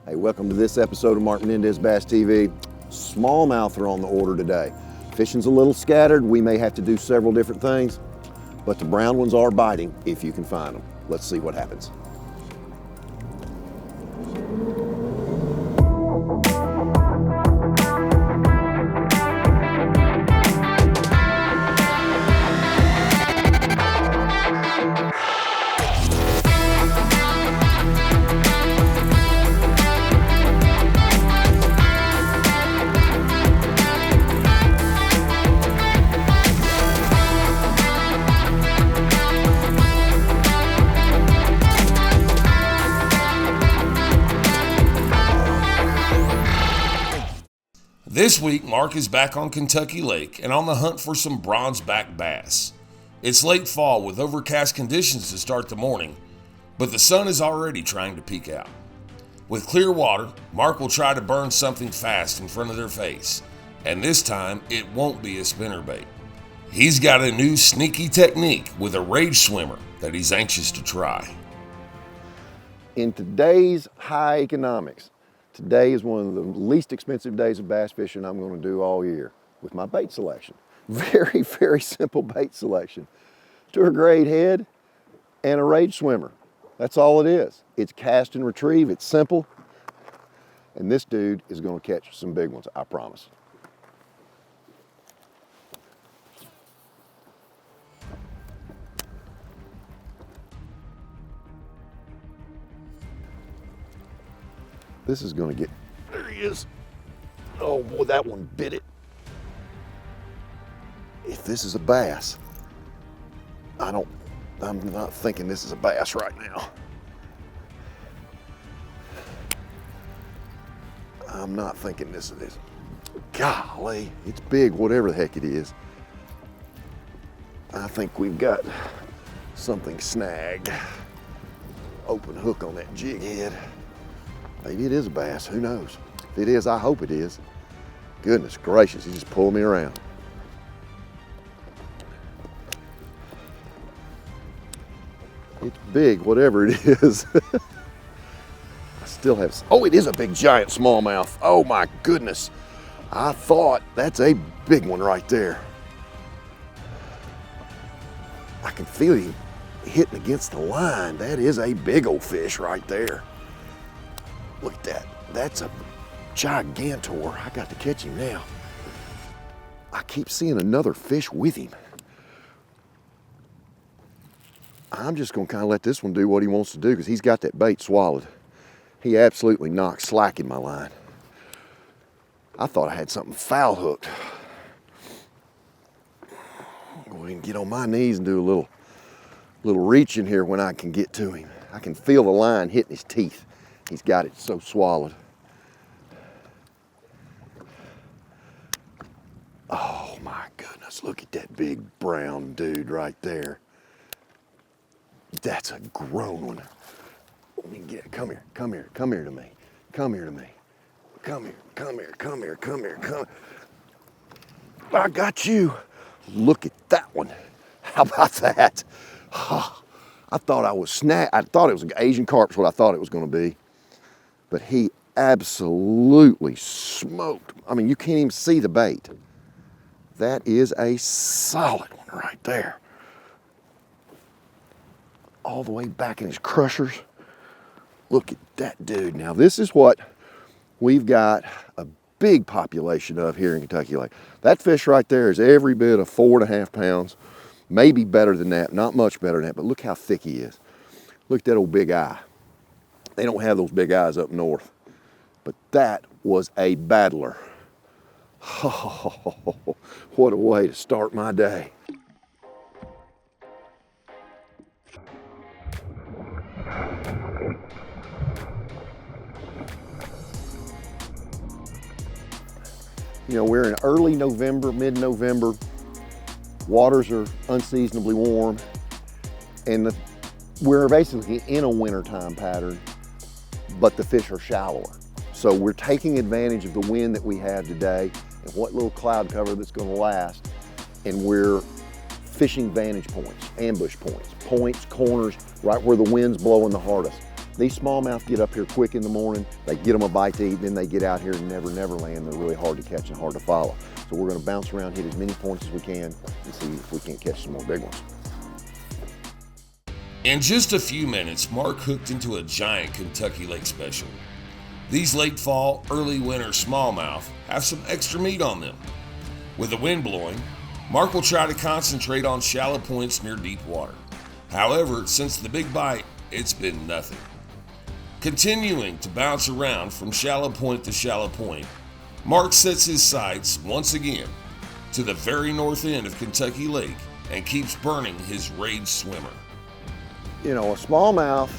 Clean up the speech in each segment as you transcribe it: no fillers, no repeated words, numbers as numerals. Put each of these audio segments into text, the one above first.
Hey, welcome to this episode of Mark Menendez Bass TV. Smallmouth are on the order today. Fishing's a little scattered. We may have to do several different things, but the brown ones are biting if you can find them. Let's see what happens. This week, Mark is back on Kentucky Lake and on the hunt for some bronzeback bass. It's late fall with overcast conditions to start the morning, but the sun is already trying to peek out. With clear water, Mark will try to burn something fast in front of their face, and this time it won't be a spinnerbait. He's got a new sneaky technique with a rage swimmer that he's anxious to try. In today's high economics, today is one of the least expensive days of bass fishing I'm going to do all year with my bait selection. Very, very simple bait selection. Tour grade head and a rage swimmer. That's all it is. It's cast and retrieve. It's simple. And this dude is going to catch some big ones, I promise. This is going to get, there he is. Oh boy, that one bit it. If this is a bass, I'm not thinking this is a bass right now. I'm not thinking this is, golly, it's big, whatever the heck it is. I think we've got something snagged. Open hook on that jig head. Maybe it is a bass, who knows? If it is, I hope it is. Goodness gracious, he just pulled me around. It's big, whatever it is. I still have, oh, it is a big giant smallmouth. Oh my goodness. I thought that's a big one right there. I can feel him hitting against the line. That is a big old fish right there. Look at that, that's a gigantor. I got to catch him now. I keep seeing another fish with him. I'm just gonna kind of let this one do what he wants to do because he's got that bait swallowed. He absolutely knocked slack in my line. I thought I had something foul hooked. Go ahead and get on my knees and do a little reaching here when I can get to him. I can feel the line hitting his teeth. He's got it so swallowed. Oh my goodness, look at that big brown dude right there. That's a grown one. Let me get it. Come here to me. Come here to me. Come here. I got you. Look at that one. How about that? I thought I thought it was an Asian carp, is what I thought it was going to be. But he absolutely smoked. I mean, you can't even see the bait. That is a solid one right there. All the way back in his crushers. Look at that dude. Now this is what we've got a big population of here in Kentucky Lake. That fish right there is every bit of 4.5 pounds, maybe better than that, not much better than that, but look how thick he is. Look at that old big eye. They don't have those big eyes up north, but that was a battler. Oh, what a way to start my day. You know, we're in early November, mid-November. Waters are unseasonably warm, and we're basically in a wintertime pattern, but the fish are shallower. So we're taking advantage of the wind that we have today and what little cloud cover that's going to last, and we're fishing vantage points, ambush points, corners, right where the wind's blowing the hardest. These smallmouth get up here quick in the morning, they get them a bite to eat, then they get out here and never land. They're really hard to catch and hard to follow. So we're gonna bounce around, hit as many points as we can, and see if we can't catch some more big ones. In just a few minutes, Mark hooked into a giant Kentucky Lake special. These late fall, early winter smallmouth have some extra meat on them. With the wind blowing, Mark will try to concentrate on shallow points near deep water. However, since the big bite, it's been nothing. Continuing to bounce around from shallow point to shallow point, Mark sets his sights once again to the very north end of Kentucky Lake and keeps burning his rage swimmer. You know, a smallmouth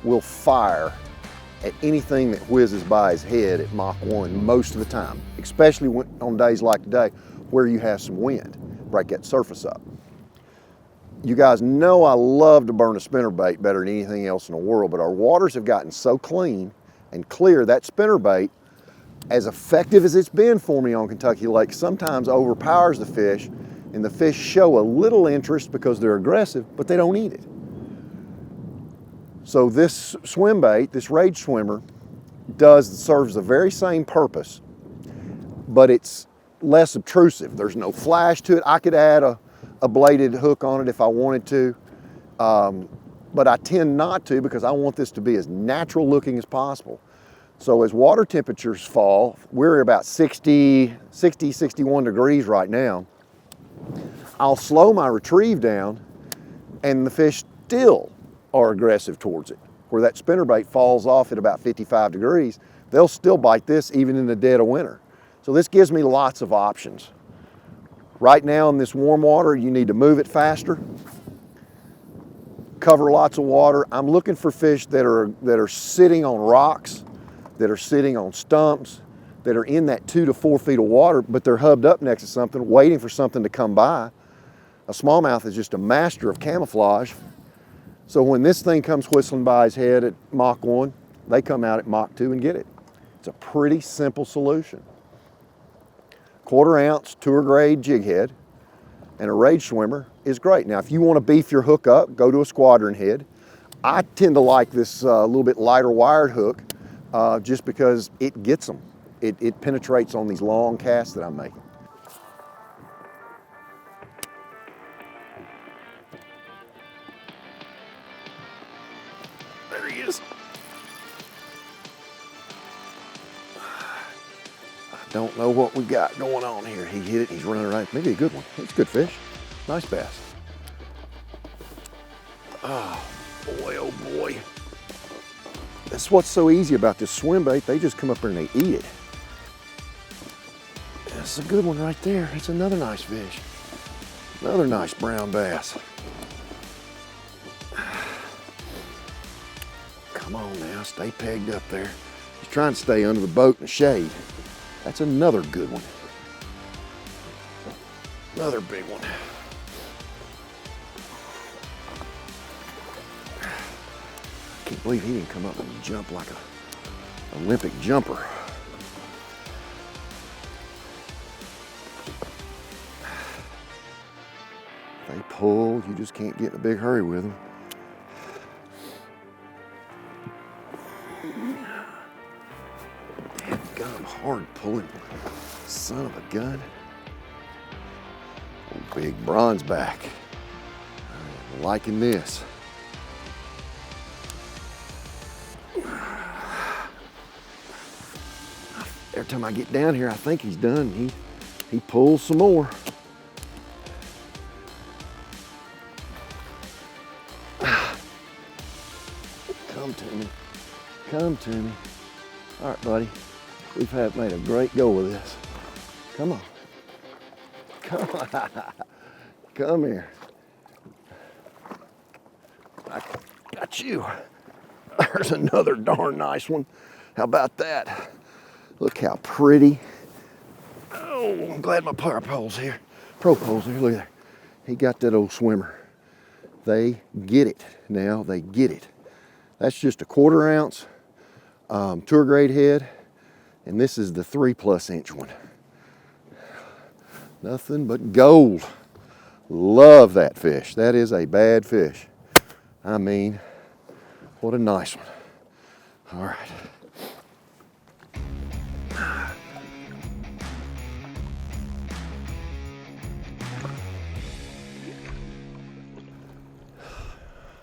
will fire at anything that whizzes by his head at Mach 1 most of the time, especially on days like today where you have some wind, break that surface up. You guys know I love to burn a spinnerbait better than anything else in the world, but our waters have gotten so clean and clear that spinnerbait, as effective as it's been for me on Kentucky Lake, sometimes overpowers the fish, and the fish show a little interest because they're aggressive, but they don't eat it. So this swim bait, this rage swimmer, serves the very same purpose, but it's less obtrusive. There's no flash to it. I could add a bladed hook on it if I wanted to, but I tend not to because I want this to be as natural looking as possible. So as water temperatures fall, we're about 60, 61 degrees right now, I'll slow my retrieve down and the fish still are aggressive towards it. Where that spinnerbait falls off at about 55 degrees, they'll still bite this even in the dead of winter. So this gives me lots of options. Right now in this warm water, you need to move it faster, cover lots of water. I'm looking for fish that are sitting on rocks, that are sitting on stumps, that are in that 2 to 4 feet of water, but they're hubbed up next to something, waiting for something to come by. A smallmouth is just a master of camouflage. So when this thing comes whistling by his head at Mach 1, they come out at Mach 2 and get it. It's a pretty simple solution. 1/4 ounce tour grade jig head and a rage swimmer is great. Now if you want to beef your hook up, go to a squadron head. I tend to like this little bit lighter wired hook just because it gets them. It penetrates on these long casts that I'm making. There he is. I don't know what we got going on here. He hit it, he's running around. Maybe a good one. It's a good fish. Nice bass. Oh boy, oh boy. That's what's so easy about this swim bait. They just come up here and they eat it. That's a good one right there. It's another nice fish. Another nice brown bass. Come on now, stay pegged up there. He's trying to stay under the boat in the shade. That's another good one. Another big one. I can't believe he didn't come up and jump like an Olympic jumper. They pull, you just can't get in a big hurry with them. Damn, hard pulling, son of a gun. Oh, big bronze back. I'm liking this. Every time I get down here, I think he's done. He pulls some more. Come to me. Come to me. All right, buddy. We've made a great go with this. Come on. Come on. Come here. I got you. There's another darn nice one. How about that? Look how pretty. Oh, I'm glad my pro pole's here. Look at there. He got that old swimmer. They get it now. They get it. That's just a 1/4 ounce tour grade head, and this is the 3+ inch one. Nothing but gold. Love that fish. That is a bad fish. I mean, What a nice one. All right. I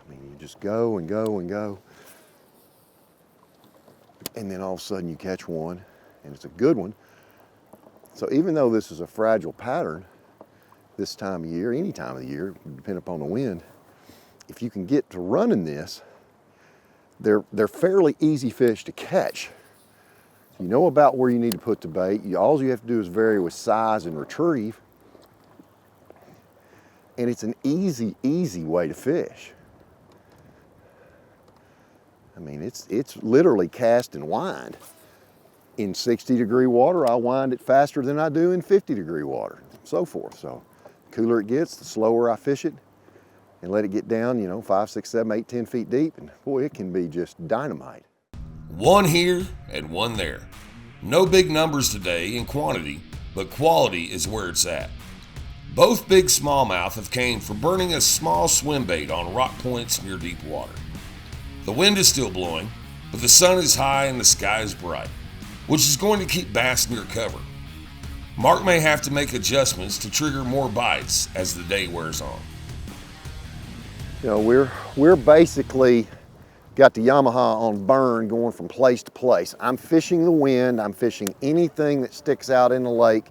mean, you just go and go and go. And then all of a sudden you catch one, and it's a good one. So even though this is a fragile pattern this time of year, any time of the year, depending upon the wind, if you can get to running this, they're fairly easy fish to catch. You know about where you need to put the bait. All you have to do is vary with size and retrieve. And it's an easy, easy way to fish. I mean, it's literally cast and wind. In 60-degree water, I wind it faster than I do in 50-degree water, so forth. So the cooler it gets, the slower I fish it and let it get down, you know, 5, 6, 7, 8, 10 feet deep. And boy, it can be just dynamite. One here and one there. No big numbers today in quantity, but quality is where it's at. Both big smallmouth have came for burning a small swim bait on rock points near deep water. The wind is still blowing, but the sun is high and the sky is bright, which is going to keep bass near cover. Mark may have to make adjustments to trigger more bites as the day wears on. You know, we're basically got the Yamaha on burn going from place to place. I'm fishing the wind, I'm fishing anything that sticks out in the lake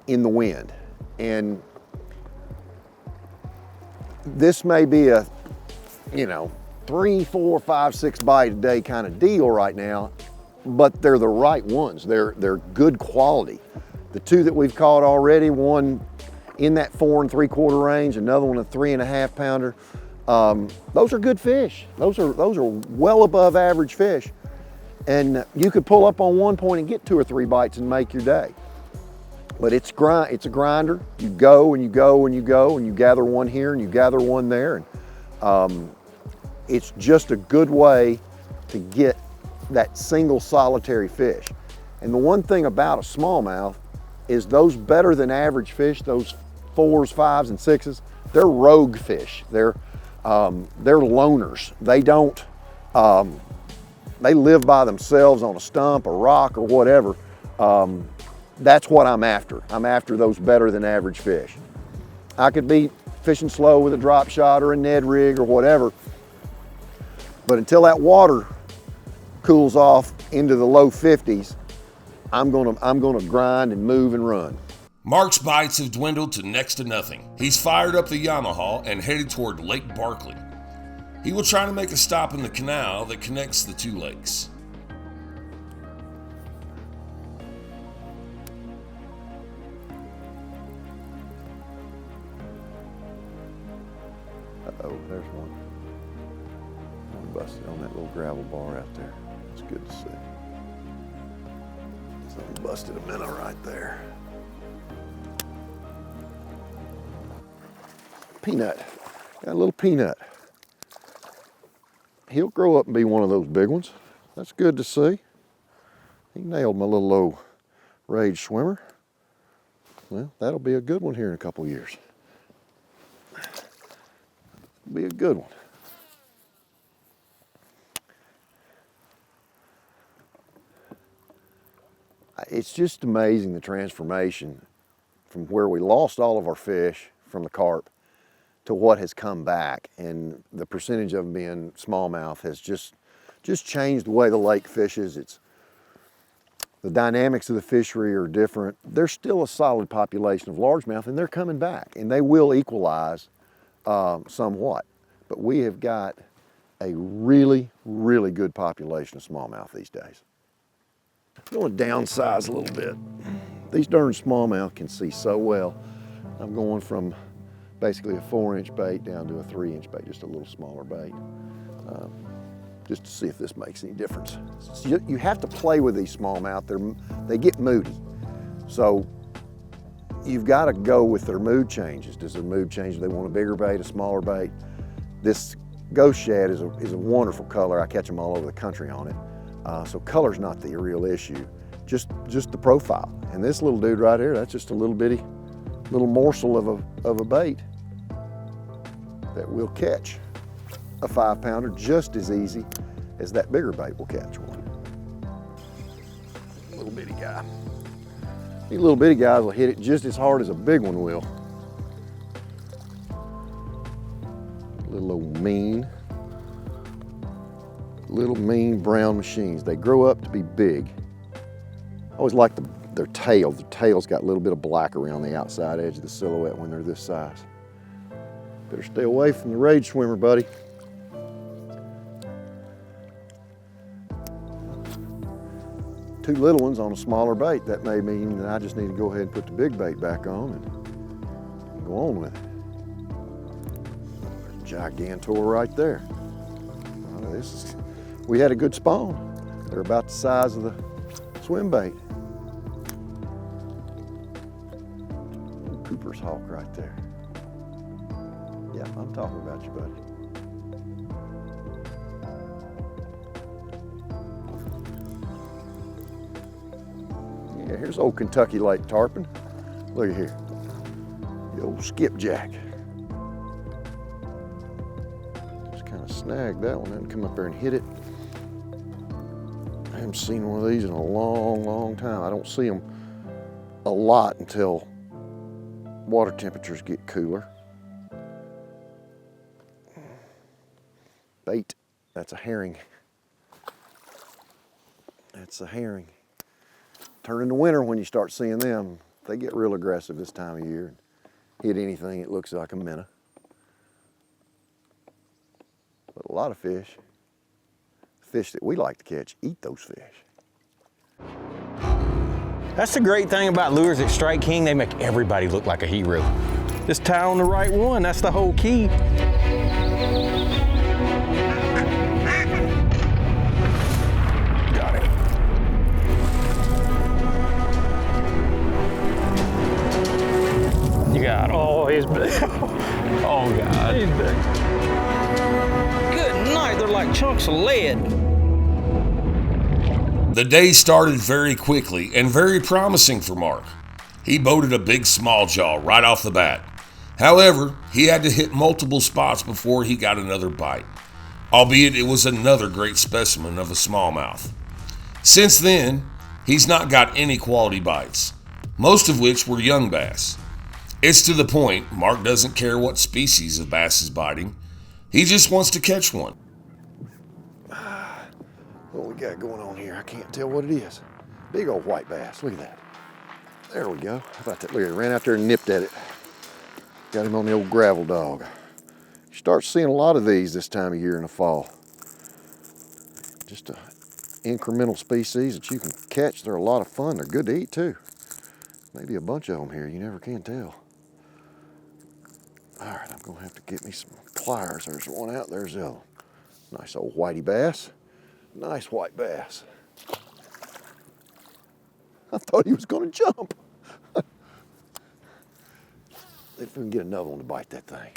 in the wind. And this may be a, you know, 3, 4, 5, 6 bite a day kind of deal right now, but they're the right ones. They're good quality. The two that we've caught already, one in that 4 3/4 range, another one a 3.5 pounder. Those are good fish. Those are well above average fish. And you could pull up on one point and get 2 or 3 bites and make your day. But it's a grinder. You go and you go and you go and you gather one here and you gather one there. And it's just a good way to get that single solitary fish. And the one thing about a smallmouth is those better than average fish, those 4s, 5s, and 6s, they're rogue fish. They're loners. They don't, they live by themselves on a stump, a rock, or whatever. That's what I'm after. I'm after those better than average fish. I could be fishing slow with a drop shot or a Ned rig or whatever, but until that water cools off into the low 50s, I'm gonna grind and move and run. Mark's bites have dwindled to next to nothing. He's fired up the Yamaha and headed toward Lake Barkley. He will try to make a stop in the canal that connects the two lakes. Uh-oh, there's one. One busted on that little gravel bar out there. It's good to see. Something busted a minnow right there. Peanut, got a little peanut. He'll grow up and be one of those big ones. That's good to see. He nailed my little low rage swimmer. Well, that'll be a good one here in a couple years. Be a good one. It's just amazing the transformation from where we lost all of our fish from the carp to what has come back, and the percentage of them being smallmouth has just changed the way the lake fishes. The dynamics of the fishery are different. There's still a solid population of largemouth, and they're coming back, and they will equalize somewhat. But we have got a really, really good population of smallmouth these days. I'm going to downsize a little bit. These darn smallmouth can see so well. I'm going from basically a 4-inch bait down to a 3-inch bait, just a little smaller bait, just to see if this makes any difference. You have to play with these smallmouth. They get moody. So you've got to go with their mood changes. Does their mood change? Do they want a bigger bait, a smaller bait? This ghost shad is a wonderful color. I catch them all over the country on it. So color's not the real issue, just the profile. And this little dude right here, that's just a little bitty little morsel of a bait that we'll catch. a 5-pounder just as easy as that bigger bait will catch one. Little bitty guy. These little bitty guys will hit it just as hard as a big one will. Little old mean brown machines. They grow up to be big. I always like their tail. The tail's got a little bit of black around the outside edge of the silhouette when they're this size. Better stay away from the rage swimmer, buddy. Two little ones on a smaller bait. That may mean that I just need to go ahead and put the big bait back on and go on with it. There's a gigantor right there. We had a good spawn. They're about the size of the swim bait. Cooper's hawk right there. Yeah, I'm talking about you, buddy. Yeah, here's old Kentucky Lake tarpon. Look at here. The old skipjack. Just kind of snagged that one and come up there and hit it. I haven't seen one of these in a long, long time. I don't see them a lot until water temperatures get cooler. Bait, that's a herring. That's a herring. Turn into winter when you start seeing them. They get real aggressive this time of year. Hit anything that looks like a minnow. But a lot of fish that we like to catch, eat those fish. That's the great thing about lures at Strike King. They make everybody look like a hero. Just tie on the right one, that's the whole key. Got it. You got, oh, he's big. Oh God. He's big. Good night, they're like chunks of lead. The day started very quickly and very promising for Mark. He boated a big small jaw right off the bat. However, he had to hit multiple spots before he got another bite, albeit it was another great specimen of a smallmouth. Since then, he's not got any quality bites, most of which were young bass. It's to the point Mark doesn't care what species of bass is biting. He just wants to catch one. What we got going on here? I can't tell what it is. Big old white bass, look at that. There we go. How about that? Look at it, ran out there and nipped at it. Got him on the old gravel dog. You start seeing a lot of these this time of year in the fall. Just an incremental species that you can catch. They're a lot of fun. They're good to eat too. Maybe a bunch of them here, you never can tell. All right, I'm gonna have to get me some pliers. There's one out, there's the other. Nice old whitey bass. Nice white bass. I thought he was gonna jump. If we can get another one to bite that thing.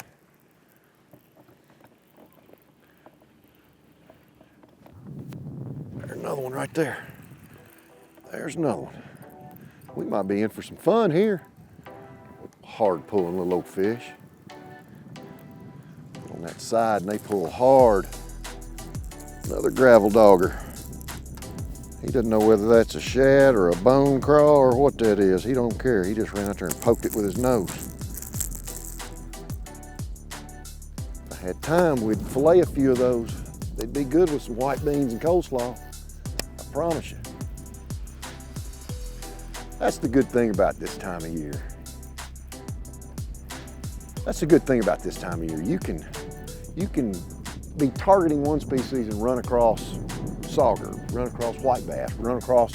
There's another one right there. There's another one. We might be in for some fun here. Hard pulling little old fish. On that side and they pull hard. Another gravel dogger. He doesn't know whether that's a shad or a bone craw or what that is. He don't care. He just ran out there and poked it with his nose. If I had time, we'd fillet a few of those. They'd be good with some white beans and coleslaw. I promise you. That's the good thing about this time of year. That's the good thing about this time of year. You can be targeting one species and run across sauger, run across white bass, run across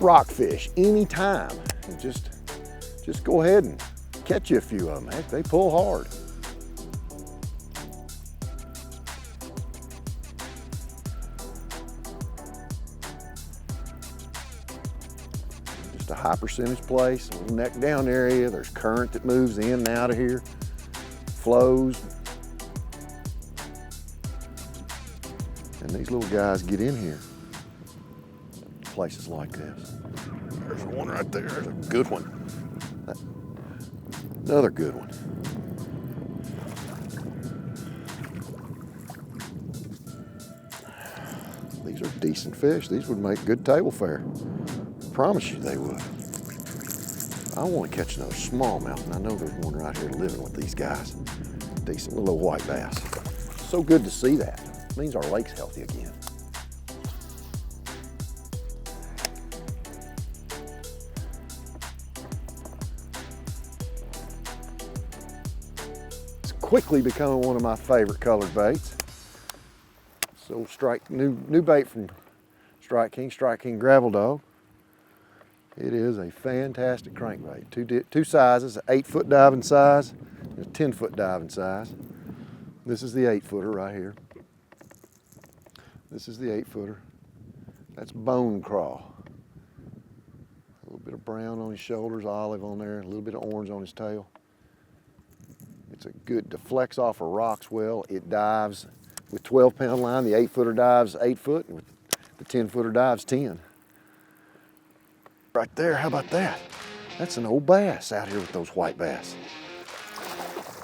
rockfish anytime. And just go ahead and catch you a few of them. Heck, they pull hard. Just a high percentage place, a little neck down area. There's current that moves in and out of here, flows. And these little guys get in here, places like this. There's one right there, there's a good one. Another good one. These are decent fish. These would make good table fare. I promise you they would. I want to catch another smallmouth, and I know there's one right here living with these guys. Decent little white bass. So good to see that. It means our lake's healthy again. It's quickly becoming one of my favorite colored baits. So new bait from Strike King Gravel Dog. It is a fantastic crankbait. Two sizes, an 8-foot diving size and a 10-foot diving size. This is the 8-footer right here. This is the 8-footer. That's bone craw. A little bit of brown on his shoulders, olive on there, a little bit of orange on his tail. It's a good, deflects off of rocks well. It dives with 12-pound line. The 8-footer dives 8 foot, and with the 10-footer dives 10. Right there, how about that? That's an old bass out here with those white bass.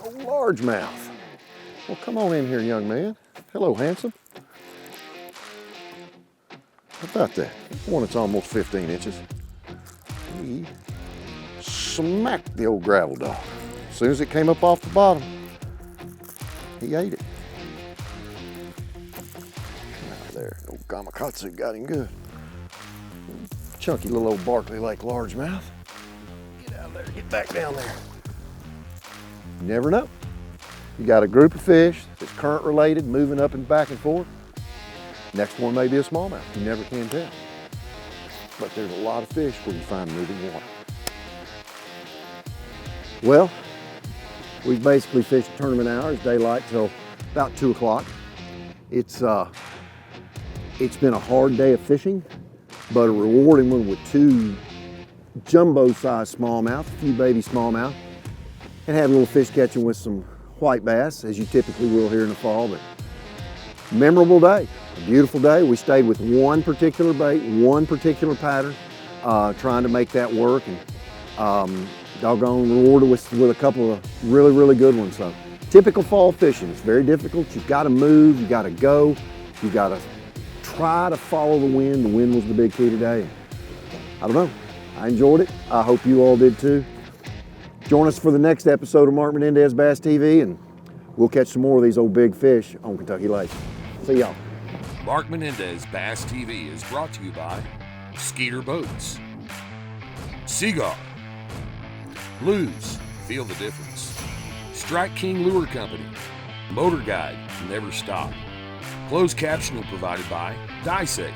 A largemouth. Well, come on in here, young man. Hello, handsome. How about that? One that's almost 15 inches. He smacked the old gravel dog. As soon as it came up off the bottom, he ate it. Right there, old Gamakatsu got him good. Chunky little old Barkley Lake largemouth. Get out of there, get back down there. You never know. You got a group of fish that's current related, moving up and back and forth. Next one may be a smallmouth, you never can tell. But there's a lot of fish where you find moving water. Well, we've basically fished tournament hours, daylight till about 2 o'clock. It's been a hard day of fishing, but a rewarding one with 2 jumbo-sized smallmouth, a few baby smallmouth, and had a little fish catching with some white bass, as you typically will here in the fall. But memorable day, a beautiful day. We stayed with one particular bait, one particular pattern, trying to make that work, and doggone rewarded with a couple of really, really good ones. So typical fall fishing, it's very difficult. You've got to move, you got to go, you got to try to follow the wind. The wind was the big key today. I don't know, I enjoyed it. I hope you all did too. Join us for the next episode of Mark Menendez Bass TV, and we'll catch some more of these old big fish on Kentucky Lake. See y'all. Mark Menendez Bass TV is brought to you by Skeeter Boats, Seaguar, Lose, feel the difference, Strike King Lure Company, Motor Guide, never stop. Closed captioning provided by DyeSafe.